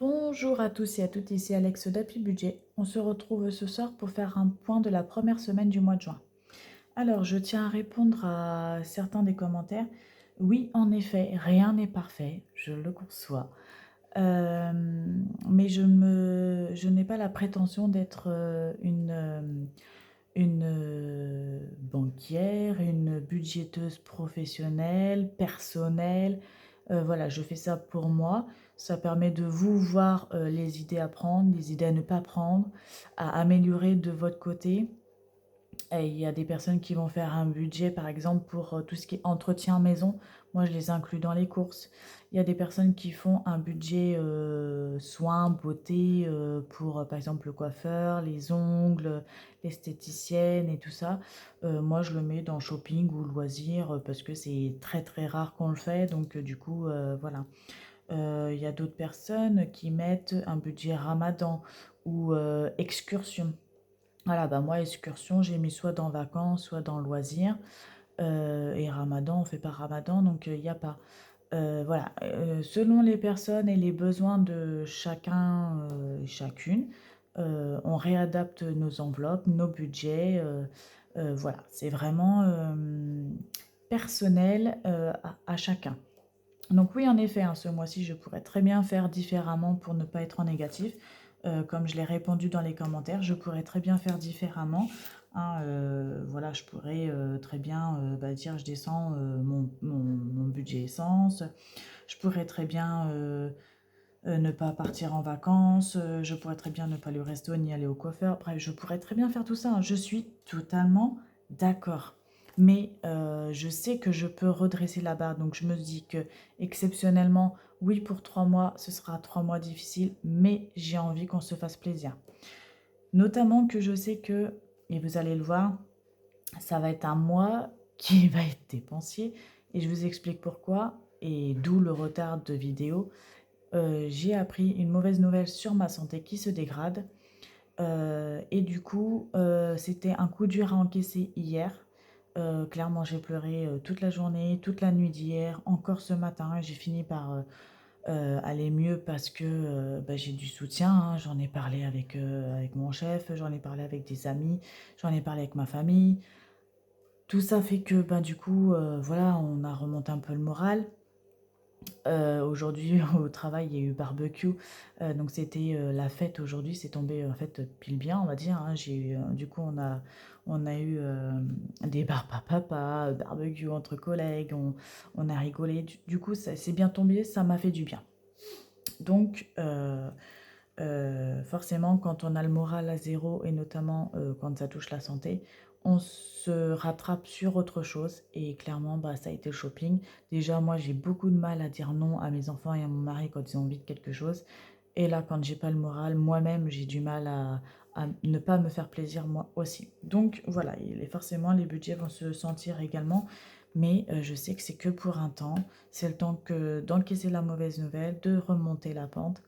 Bonjour à tous et à toutes, ici Alex d'Appli Budget. On se retrouve ce soir pour faire un point de la première semaine du mois de juin. Alors, je tiens à répondre à certains des commentaires. Oui, en effet, rien n'est parfait, je le conçois. Euh, mais je n'ai pas la prétention d'être une banquière, une budgéteuse professionnelle, personnelle. Voilà, je fais ça pour moi. Ça permet de vous voir les idées à prendre, les idées à ne pas prendre, à améliorer de votre côté. Et il y a des personnes qui vont faire un budget, par exemple, pour tout ce qui est entretien maison. Moi, je les inclus dans les courses. Il y a des personnes qui font un budget soins, beauté, pour, par exemple, le coiffeur, les ongles, l'esthéticienne et tout ça. Moi, je le mets dans shopping ou loisirs parce que c'est très, très rare qu'on le fait. Donc, du coup, voilà. Il y a d'autres personnes qui mettent un budget ramadan ou excursion. Voilà, bah moi, excursion, j'ai mis soit dans vacances, soit dans loisirs. Et ramadan, on fait pas ramadan, donc il n'y a pas. Voilà, selon les personnes et les besoins de chacun et chacune, on réadapte nos enveloppes, nos budgets. Voilà, c'est vraiment personnel à chacun. Donc oui, en effet, hein, ce mois-ci, je pourrais très bien faire différemment pour ne pas être en négatif. Comme je l'ai répondu dans les commentaires, je pourrais très bien faire différemment. Hein, voilà, je pourrais très bien dire je descends mon budget essence. Je pourrais très bien ne pas partir en vacances. Je pourrais très bien ne pas aller au resto ni aller au coiffeur. Bref, je pourrais très bien faire tout ça, hein. Je suis totalement d'accord. Mais je sais que je peux redresser la barre. Donc je me dis que exceptionnellement, oui, pour 3 mois, ce sera 3 mois difficiles, mais j'ai envie qu'on se fasse plaisir. Notamment que je sais que, et vous allez le voir, ça va être un mois qui va être dépensier. Et je vous explique pourquoi, et d'où le retard de vidéo. J'ai appris une mauvaise nouvelle sur ma santé qui se dégrade. Et du coup, c'était un coup dur à encaisser hier. Clairement, j'ai pleuré toute la journée, toute la nuit d'hier, encore ce matin. J'ai fini par aller mieux parce que j'ai du soutien, hein. J'en ai parlé avec mon chef, j'en ai parlé avec des amis, j'en ai parlé avec ma famille. Tout ça fait que du coup, voilà, on a remonté un peu le moral. Aujourd'hui, au travail, il y a eu barbecue, donc c'était, la fête aujourd'hui, c'est tombé, en fait, pile bien, on va dire, hein. J'ai eu, du coup, on a eu, des barbes à papa, barbecue entre collègues, on a rigolé. Du coup, ça c'est bien tombé, ça m'a fait du bien. Donc, forcément, quand on a le moral à zéro et notamment, quand ça touche la santé, on se rattrape sur autre chose et clairement, ça a été le shopping. Déjà, moi, j'ai beaucoup de mal à dire non à mes enfants et à mon mari quand ils ont envie de quelque chose et là, quand j'ai pas le moral, moi-même, j'ai du mal à ne pas me faire plaisir moi aussi. Donc voilà, forcément, les budgets vont se sentir également, mais je sais que c'est que pour un temps. C'est le temps que d'encaisser la mauvaise nouvelle, de remonter la pente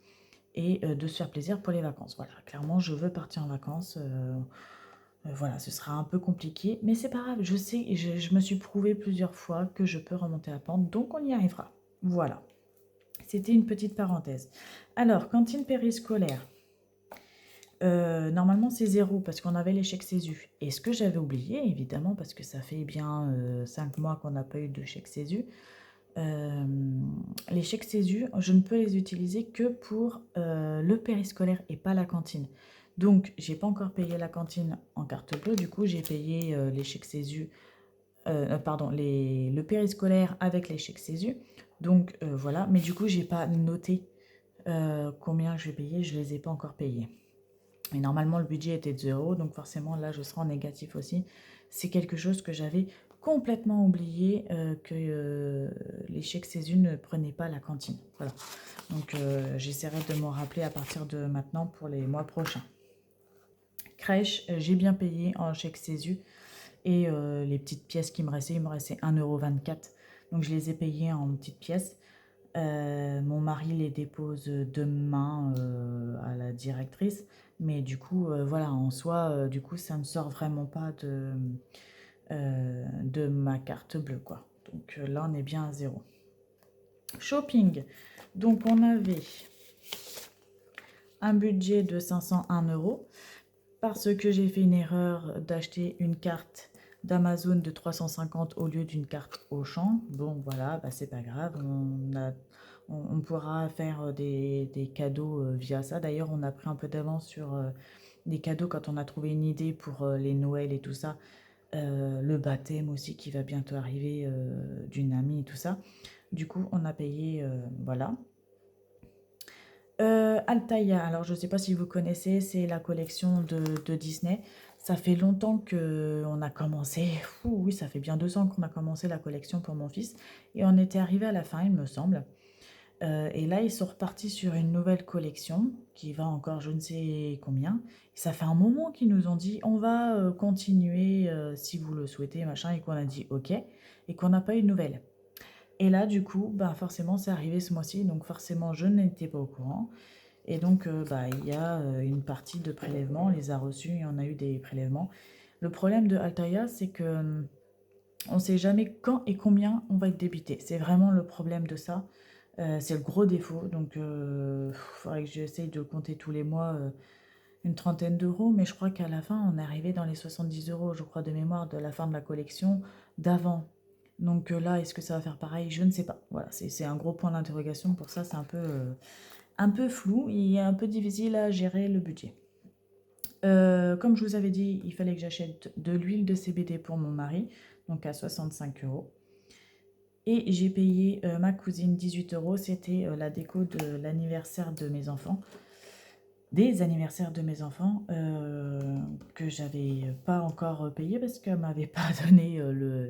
et de se faire plaisir pour les vacances. Voilà, clairement, je veux partir en vacances. Voilà, ce sera un peu compliqué, mais c'est pas grave. Je sais et je me suis prouvé plusieurs fois que je peux remonter la pente, donc on y arrivera. Voilà, c'était une petite parenthèse. Alors, cantine périscolaire. Normalement, c'est zéro parce qu'on avait l'échec CESU. Et ce que j'avais oublié, évidemment, parce que ça fait bien 5 mois qu'on n'a pas eu de chèque CESU, euh, les chèques CESU, je ne peux les utiliser que pour le périscolaire et pas la cantine. Donc, j'ai pas encore payé la cantine en carte bleue. Du coup, j'ai payé les chèques CESU, pardon, le périscolaire avec les chèques CESU. Donc, voilà. Mais du coup, j'ai pas noté combien je vais payer. Je les ai pas encore payés. Et normalement, le budget était de 0, donc forcément, là, je serai en négatif aussi. C'est quelque chose que j'avais complètement oublié, que les chèques CESU ne prenaient pas la cantine. Voilà. Donc, j'essaierai de m'en rappeler à partir de maintenant pour les mois prochains. Crèche, j'ai bien payé en chèque CESU. Et les petites pièces qui me restaient, il me restait 1,24 €. Donc, je les ai payées en petites pièces. Mon mari les dépose demain à la directrice, mais du coup, voilà, en soi, du coup, ça ne sort vraiment pas de ma carte bleue, quoi. Donc là, on est bien à zéro. Shopping. Donc, on avait un budget de 501 € parce que j'ai fait une erreur d'acheter une carte d'Amazon de 350 au lieu d'une carte Auchan. Bon, voilà, bah, c'est pas grave, on pourra faire des cadeaux via ça. D'ailleurs, on a pris un peu d'avance sur des cadeaux quand on a trouvé une idée pour les Noëls et tout ça. Le baptême aussi qui va bientôt arriver d'une amie et tout ça. Du coup, on a payé, voilà. Altaïa, alors je ne sais pas si vous connaissez, c'est la collection de Disney. Ça fait longtemps qu'on a commencé, oui, ça fait bien 2 ans qu'on a commencé la collection pour mon fils. Et on était arrivé à la fin, il me semble. Et là, ils sont repartis sur une nouvelle collection qui va encore je ne sais combien. Et ça fait un moment qu'ils nous ont dit on va continuer si vous le souhaitez, machin, et qu'on a dit ok, et qu'on n'a pas eu de nouvelles. Et là, du coup, bah, forcément, c'est arrivé ce mois-ci, donc forcément, je n'étais pas au courant. Et donc, bah, il y a une partie de prélèvements, on les a reçus, et on a eu des prélèvements. Le problème de Altaïa, c'est que on ne sait jamais quand et combien on va être débité. C'est vraiment le problème de ça. C'est le gros défaut. Donc, il faudrait que j'essaye de compter tous les mois une trentaine d'euros. Mais je crois qu'à la fin, on est arrivé dans les 70 euros, je crois, de mémoire de la fin de la collection d'avant. Donc là, est-ce que ça va faire pareil? Je ne sais pas. Voilà, c'est un gros point d'interrogation. Pour ça, c'est un peu flou et un peu difficile à gérer le budget. Comme je vous avais dit, il fallait que j'achète de l'huile de CBD pour mon mari, donc à 65 euros. Et j'ai payé ma cousine 18 euros. C'était la déco de l'anniversaire de mes enfants. Des anniversaires de mes enfants que j'avais pas encore payé parce qu'elle m'avait pas donné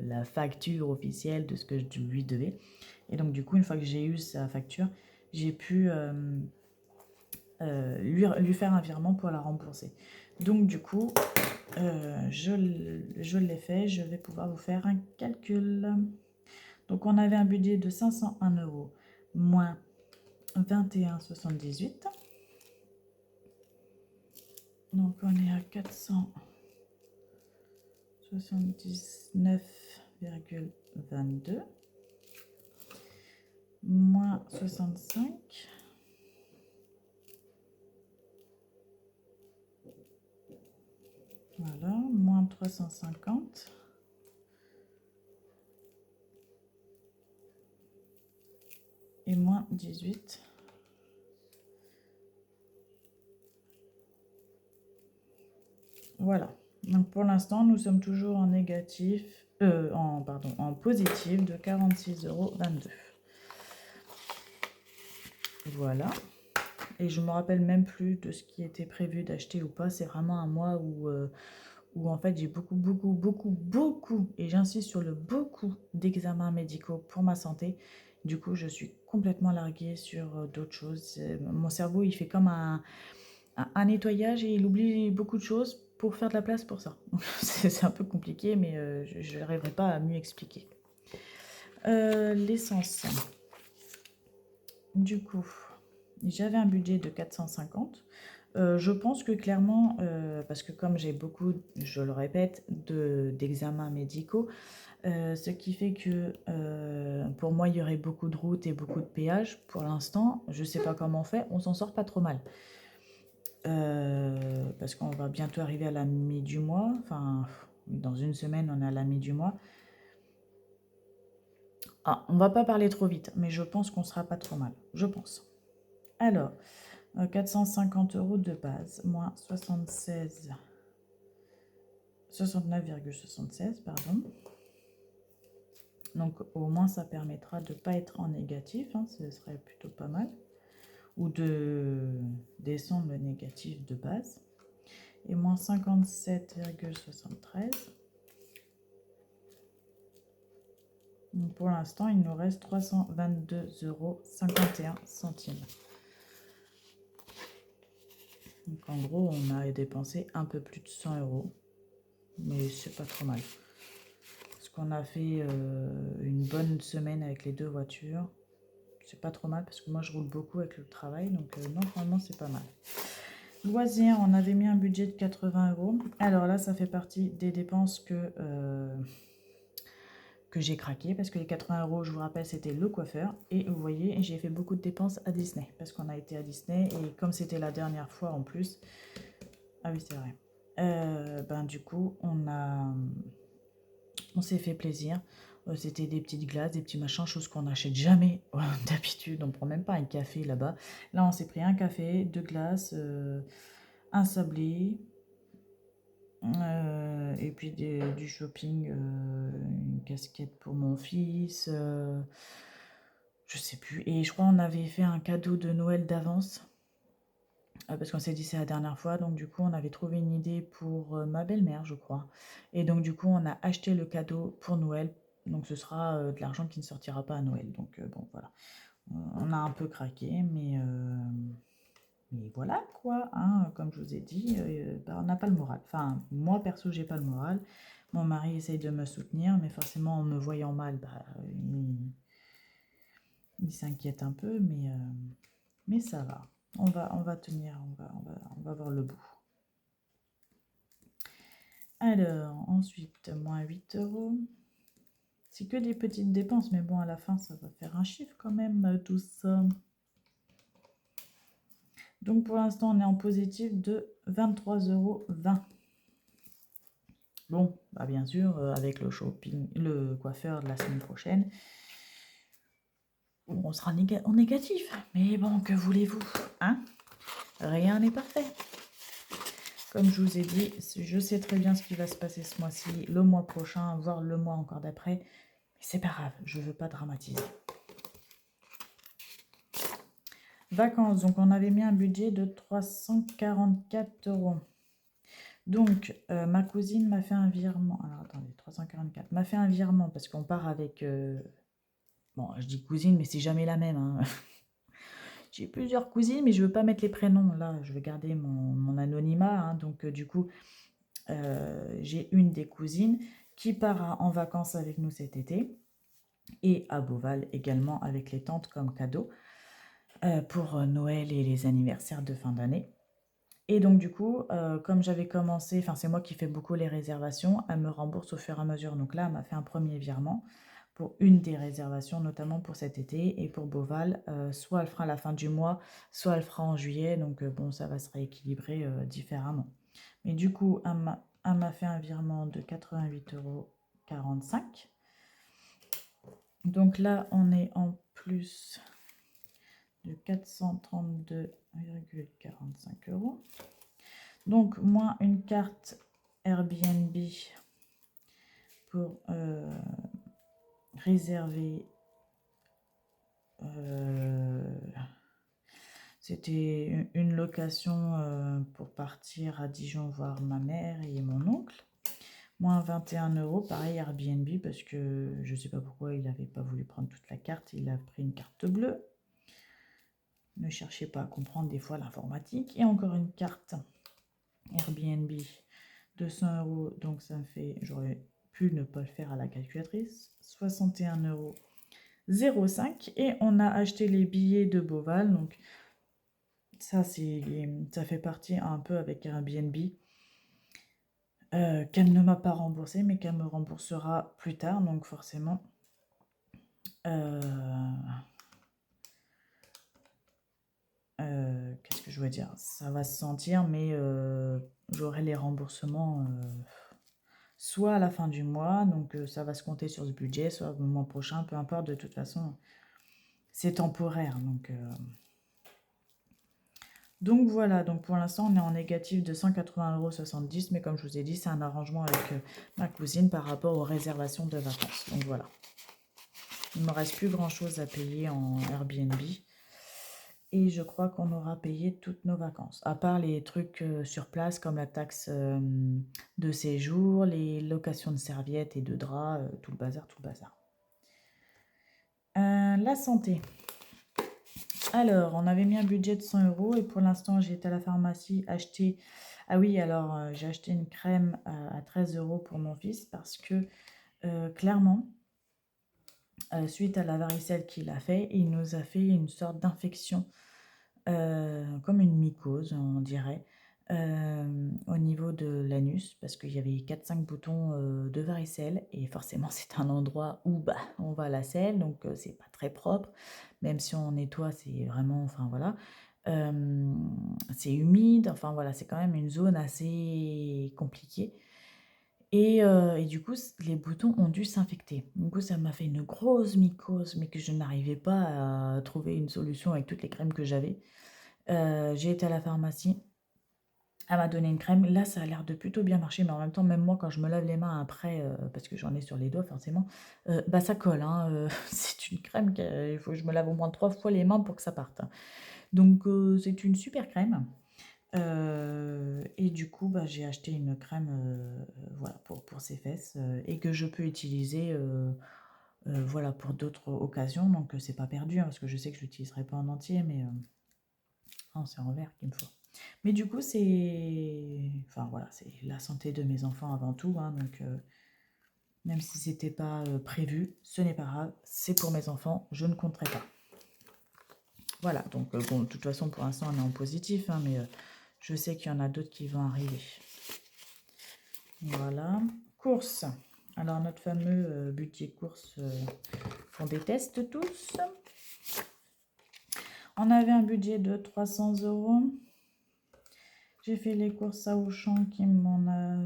la facture officielle de ce que je lui devais. Et donc du coup, une fois que j'ai eu sa facture, j'ai pu lui faire un virement pour la rembourser. Donc du coup, je l'ai fait. Je vais pouvoir vous faire un calcul. Donc on avait un budget de 501 euros moins 21,78. Donc on est à 479,22 moins 65. Voilà, moins 350. Et moins 18. Voilà. Donc pour l'instant, nous sommes toujours en négatif, en positif de 46,22 €. Voilà. Et je me rappelle même plus de ce qui était prévu d'acheter ou pas. C'est vraiment un mois où en fait j'ai beaucoup, et j'insiste sur le beaucoup d'examens médicaux pour ma santé. Du coup, je suis complètement larguée sur d'autres choses. Mon cerveau, il fait comme un nettoyage et il oublie beaucoup de choses pour faire de la place pour ça. C'est un peu compliqué, mais je n'arriverai pas à mieux expliquer. L'essence. Du coup, j'avais un budget de 450. Je pense que clairement, parce que comme j'ai beaucoup, je le répète, d'examens médicaux, ce qui fait que pour moi, il y aurait beaucoup de routes et beaucoup de péages. Pour l'instant, je ne sais pas comment on fait, on s'en sort pas trop mal. Parce qu'on va bientôt arriver à la mi du mois. Enfin, dans une semaine, on est à la mi du mois. Ah, on va pas parler trop vite, mais je pense qu'on sera pas trop mal. Je pense. Alors, 450 € de base, moins 69,76, pardon. Donc, au moins, ça permettra de ne pas être en négatif. Hein, ce serait plutôt pas mal. Ou de descendre le négatif de base. Et moins 57,73. Donc pour l'instant, il nous reste 322,51 €. Donc en gros, on a dépensé un peu plus de 100 €. Mais c'est pas trop mal. Parce qu'on a fait une bonne semaine avec les 2 voitures. C'est pas trop mal parce que moi, je roule beaucoup avec le travail. Donc normalement, c'est pas mal. Loisirs, on avait mis un budget de 80 €. Alors là, ça fait partie des dépenses que j'ai craqué parce que les 80 euros, je vous rappelle, c'était le coiffeur. Et vous voyez, j'ai fait beaucoup de dépenses à Disney parce qu'on a été à Disney et comme c'était la dernière fois en plus, ah oui, c'est vrai. Ben du coup, on s'est fait plaisir. C'était des petites glaces, des petits machins, choses qu'on n'achète jamais d'habitude. On prend même pas un café là-bas. Là, on s'est pris un café, deux glaces, un sablé, et puis du shopping, une casquette pour mon fils, je sais plus. Et je crois on avait fait un cadeau de Noël d'avance, parce qu'on s'est dit c'est la dernière fois. Donc du coup, on avait trouvé une idée pour ma belle-mère, je crois. Et donc du coup, on a acheté le cadeau pour Noël. Donc ce sera de l'argent qui ne sortira pas à Noël. Donc bon, voilà. On a un peu craqué, mais voilà quoi, hein, comme je vous ai dit, bah, on n'a pas le moral. Enfin, moi perso, j'ai pas le moral. Mon mari essaye de me soutenir, mais forcément, en me voyant mal, bah, il s'inquiète un peu, mais ça va. On va tenir, on va voir le bout. Alors, ensuite, moins 8 euros. C'est que des petites dépenses, mais bon, à la fin, ça va faire un chiffre quand même, tout ça. Donc, pour l'instant, on est en positif de 23,20 euros. Bon, bah bien sûr, avec le shopping, le coiffeur de la semaine prochaine, on sera en négatif. Mais bon, que voulez-vous, hein? Rien n'est parfait. Comme je vous ai dit, je sais très bien ce qui va se passer ce mois-ci, le mois prochain, voire le mois encore d'après. Mais c'est pas grave, je veux pas dramatiser. Vacances, donc on avait mis un budget de 344 euros. Donc, ma cousine m'a fait un virement. Alors, attendez, 344. M'a fait un virement parce qu'on part avec... bon, je dis cousine, mais c'est jamais la même, hein. J'ai plusieurs cousines, mais je veux pas mettre les prénoms. Là, je vais garder mon anonymat, hein. Donc, du coup, j'ai une des cousines qui part en vacances avec nous cet été. Et à Beauval également avec les tantes comme cadeau pour Noël et les anniversaires de fin d'année. Et donc du coup, comme j'avais commencé, enfin c'est moi qui fais beaucoup les réservations, elle me rembourse au fur et à mesure. Donc là, elle m'a fait un premier virement pour une des réservations, notamment pour cet été. Et pour Beauval, soit elle fera à la fin du mois, soit elle fera en juillet. Donc bon, ça va se rééquilibrer différemment. Mais du coup, elle m'a fait un virement de 88,45 €. Donc là, on est en plus de 432,45 €. Donc, moins une carte Airbnb pour réserver. C'était une location pour partir à Dijon voir ma mère et mon oncle. Moins 21 €, pareil Airbnb, parce que je ne sais pas pourquoi il n'avait pas voulu prendre toute la carte, il a pris une carte bleue. Ne cherchez pas à comprendre des fois l'informatique. Et encore une carte Airbnb, 200 €, donc ça me fait, j'aurais pu ne pas le faire à la calculatrice, 61,05 €. Et on a acheté les billets de Beauval, donc ça fait partie un peu avec Airbnb. Qu'elle ne m'a pas remboursé, mais qu'elle me remboursera plus tard, donc forcément. Qu'est-ce que je veux dire? Ça va se sentir, mais j'aurai les remboursements soit à la fin du mois, donc ça va se compter sur ce budget, soit le mois prochain, peu importe, de toute façon, c'est temporaire. Donc voilà, donc pour l'instant, on est en négatif de 180,70 €, mais comme je vous ai dit, c'est un arrangement avec ma cousine par rapport aux réservations de vacances. Donc voilà. Il ne me reste plus grand-chose à payer en Airbnb. Et je crois qu'on aura payé toutes nos vacances, à part les trucs sur place comme la taxe de séjour, les locations de serviettes et de draps, tout le bazar, tout le bazar. La santé. Alors, on avait mis un budget de 100 € et pour l'instant, j'ai été à la pharmacie acheter... Ah oui, alors j'ai acheté une crème à 13 € pour mon fils parce que clairement, suite à la varicelle qu'il a fait, il nous a fait une sorte d'infection, comme une mycose, on dirait, au niveau de l'anus parce qu'il y avait 4-5 boutons de varicelle et forcément c'est un endroit où bah, on va à la selle donc c'est pas très propre, même si on nettoie c'est vraiment, enfin voilà, c'est humide, enfin voilà, c'est quand même une zone assez compliquée et du coup les boutons ont dû s'infecter. Du coup ça m'a fait une grosse mycose mais que je n'arrivais pas à trouver une solution avec toutes les crèmes que j'avais. J'ai été à la pharmacie. Elle m'a donné une crème. Là, ça a l'air de plutôt bien marcher, mais en même temps, même moi, quand je me lave les mains après, parce que j'en ai sur les doigts forcément, bah ça colle, hein, c'est une crème il faut que je me lave au moins 3 fois les mains pour que ça parte, hein. Donc c'est une super crème, et du coup, bah, j'ai acheté une crème, voilà, pour ses fesses, et que je peux utiliser, voilà, pour d'autres occasions. Donc c'est pas perdu, hein, parce que je sais que je l'utiliserai pas en entier, mais non, c'est en vert qu'il me faut. Mais du coup, c'est enfin voilà, c'est la santé de mes enfants avant tout, hein, donc même si c'était pas prévu, ce n'est pas grave, c'est pour mes enfants, je ne compterai pas. Voilà, donc bon, de toute façon, pour l'instant, on est en positif, hein, mais je sais qu'il y en a d'autres qui vont arriver. Voilà. Course. Alors, notre fameux budget course qu'on déteste tous. On avait un budget de 300 €. J'ai fait les courses à Auchan qui m'en a...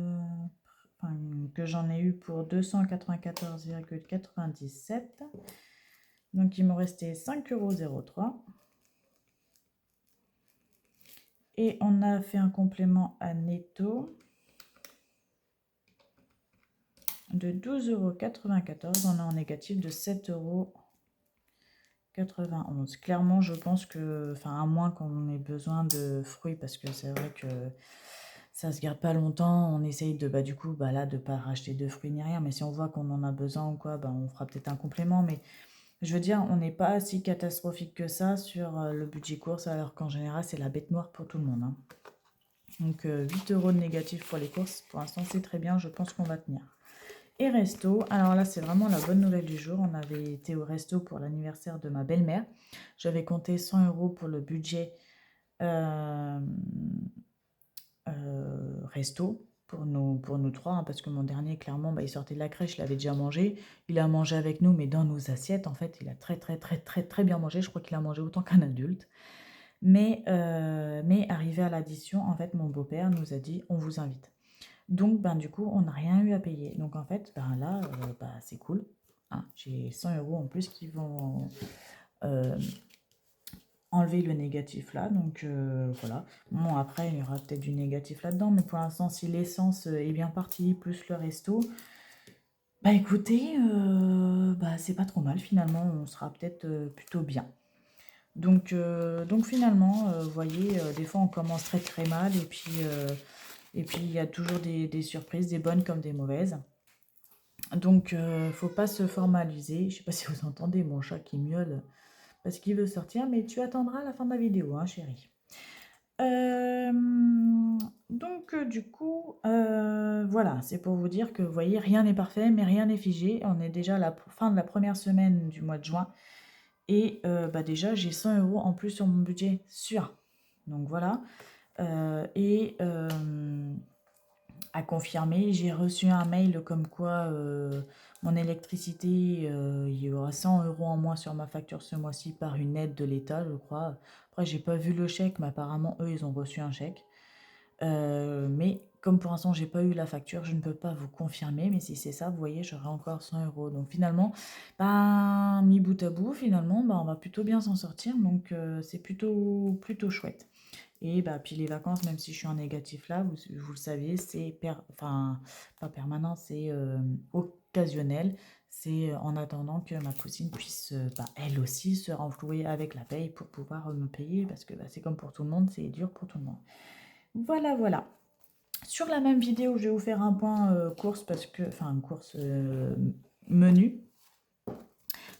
Enfin, que j'en ai eu pour 294,97 €. Donc, il me restait 5,03 €. Et on a fait un complément à Netto de 12,94 €. On est en négatif de 7,91 €. Clairement, je pense que, enfin, à moins qu'on ait besoin de fruits, parce que c'est vrai que ça se garde pas longtemps. On essaye de, bah, du coup, bah, là, de pas racheter de fruits ni rien. Mais si on voit qu'on en a besoin ou quoi, bah, on fera peut-être un complément. Mais je veux dire, on n'est pas si catastrophique que ça sur le budget course, alors qu'en général, c'est la bête noire pour tout le monde, hein. Donc 8 € de négatif pour les courses. Pour l'instant, c'est très bien. Je pense qu'on va tenir. Et resto, alors là, c'est vraiment la bonne nouvelle du jour. On avait été au resto pour l'anniversaire de ma belle-mère. J'avais compté 100 € pour le budget euh, resto pour nous trois, hein, parce que mon dernier, clairement, bah, il sortait de la crèche, il avait déjà mangé. Il a mangé avec nous, mais dans nos assiettes, en fait, il a très, très, très, très, très bien mangé. Je crois qu'il a mangé autant qu'un adulte. Mais arrivé à l'addition, en fait, mon beau-père nous a dit, on vous invite. Donc, ben, du coup, on n'a rien eu à payer. Donc, en fait, ben, là, bah, c'est cool, hein. J'ai 100 € en plus qui vont enlever le négatif là. Donc, voilà. Bon, après, il y aura peut-être du négatif là-dedans. Mais pour l'instant, si l'essence est bien partie, plus le resto, bah écoutez, bah, c'est pas trop mal. Finalement, on sera peut-être plutôt bien. Donc finalement, vous voyez, des fois, on commence très très mal. Et puis, il y a toujours des surprises, des bonnes comme des mauvaises. Donc, faut pas se formaliser. Je sais pas si vous entendez mon chat qui miaule parce qu'il veut sortir, mais tu attendras la fin de la vidéo, hein, chérie. Donc, du coup, voilà, c'est pour vous dire que, vous voyez, rien n'est parfait, mais rien n'est figé. On est déjà à la fin de la première semaine du mois de juin. Et bah déjà, j'ai 100 € en plus sur mon budget sûr. Donc, voilà. Et à confirmer. J'ai reçu un mail comme quoi mon électricité, il y aura 100 € en moins sur ma facture ce mois-ci par une aide de l'État, je crois. Après, j'ai pas vu le chèque, mais apparemment, eux, ils ont reçu un chèque. Mais comme pour l'instant, j'ai pas eu la facture, je ne peux pas vous confirmer. Mais si c'est ça, vous voyez, j'aurai encore 100 €. Donc finalement, ben, mis bout à bout, finalement, ben, on va plutôt bien s'en sortir. Donc c'est plutôt chouette. Et bah, puis les vacances, même si je suis en négatif là, vous le saviez, c'est enfin, pas permanent, c'est occasionnel. C'est en attendant que ma cousine puisse, bah, elle aussi, se renflouer avec la paye pour pouvoir me payer, parce que bah, c'est comme pour tout le monde, c'est dur pour tout le monde. Voilà, voilà. Sur la même vidéo, je vais vous faire un point course, parce que, enfin, course menu,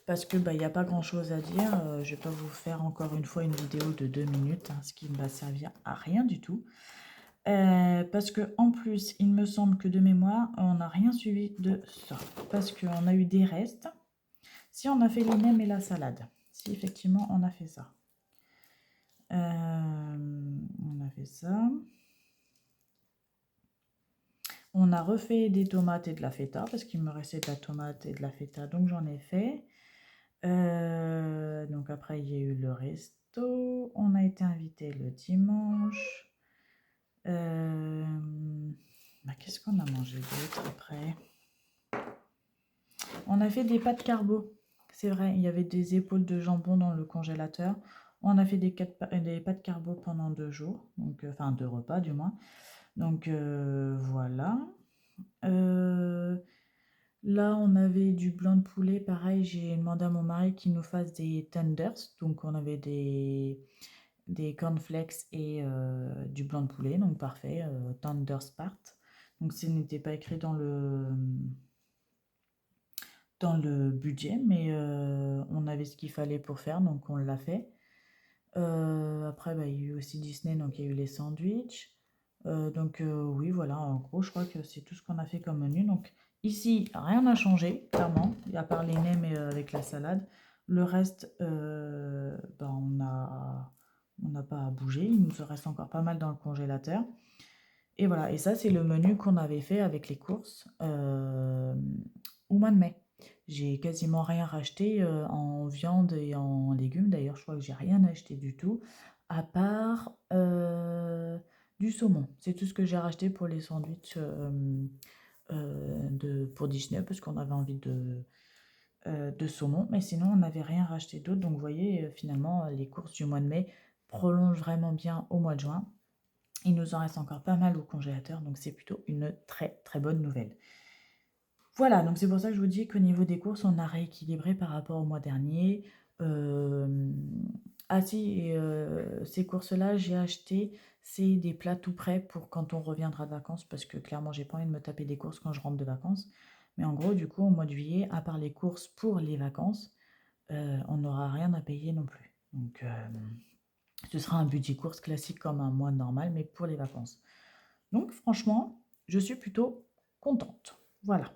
parce que bah, il n'y a pas grand chose à dire. Je vais pas vous faire encore une fois une vidéo de 2 minutes, hein, ce qui ne va servir à rien du tout. Parce que en plus, il me semble que de mémoire, on n'a rien suivi de ça. Parce qu'on a eu des restes. Si on a fait les nems et la salade. Si effectivement on a fait ça. On a fait ça. On a refait des tomates et de la feta parce qu'il me restait de la tomate et de la feta, donc j'en ai fait. Donc après, il y a eu le resto. On a été invité le dimanche. Bah, qu'est-ce qu'on a mangé d'autre après? On a fait des pâtes carbo. C'est vrai, il y avait des épaules de jambon dans le congélateur. On a fait des pâtes carbo pendant 2 jours, donc, enfin 2 repas du moins. Donc voilà. Euh, Là, on avait du blanc de poulet. Pareil, j'ai demandé à mon mari qu'il nous fasse des tenders. Donc on avait des cornflakes et du blanc de poulet. Donc parfait, tenders part. Donc ce n'était pas écrit dans le budget, mais on avait ce qu'il fallait pour faire, donc on l'a fait. Après, bah, il y a eu aussi Disney, donc il y a eu les sandwichs. Donc oui, voilà, en gros, je crois que c'est tout ce qu'on a fait comme menu. Donc ici, rien n'a changé, clairement, à part les nems et, avec la salade. Le reste, bah, on n'a pas à bouger. Il nous en reste encore pas mal dans le congélateur. Et voilà, et ça, c'est le menu qu'on avait fait avec les courses au mois de mai. J'ai quasiment rien racheté en viande et en légumes. D'ailleurs, je crois que j'ai rien acheté du tout, à part du saumon. C'est tout ce que j'ai racheté pour les sandwichs pour Disney, parce qu'on avait envie de saumon. Mais sinon, on n'avait rien racheté d'autre. Donc, vous voyez, finalement, les courses du mois de mai prolongent vraiment bien au mois de juin. Il nous en reste encore pas mal au congélateur, donc c'est plutôt une très très bonne nouvelle. Voilà, donc c'est pour ça que je vous dis qu'au niveau des courses, on a rééquilibré par rapport au mois dernier. Euh, Ah si, et, ces courses-là, j'ai acheté, c'est des plats tout prêts pour quand on reviendra de vacances, parce que clairement, j'ai pas envie de me taper des courses quand je rentre de vacances. Mais en gros, du coup, au mois de juillet, à part les courses pour les vacances, on n'aura rien à payer non plus. Donc, ce sera un budget course classique comme un mois normal, mais pour les vacances. Donc franchement, je suis plutôt contente. Voilà.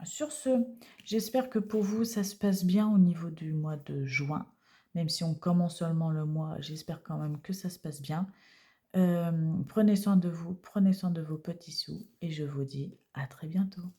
Sur ce, j'espère que pour vous, ça se passe bien au niveau du mois de juin. Même si on commence seulement le mois, j'espère quand même que ça se passe bien. Prenez soin de vous, prenez soin de vos petits sous et je vous dis à très bientôt.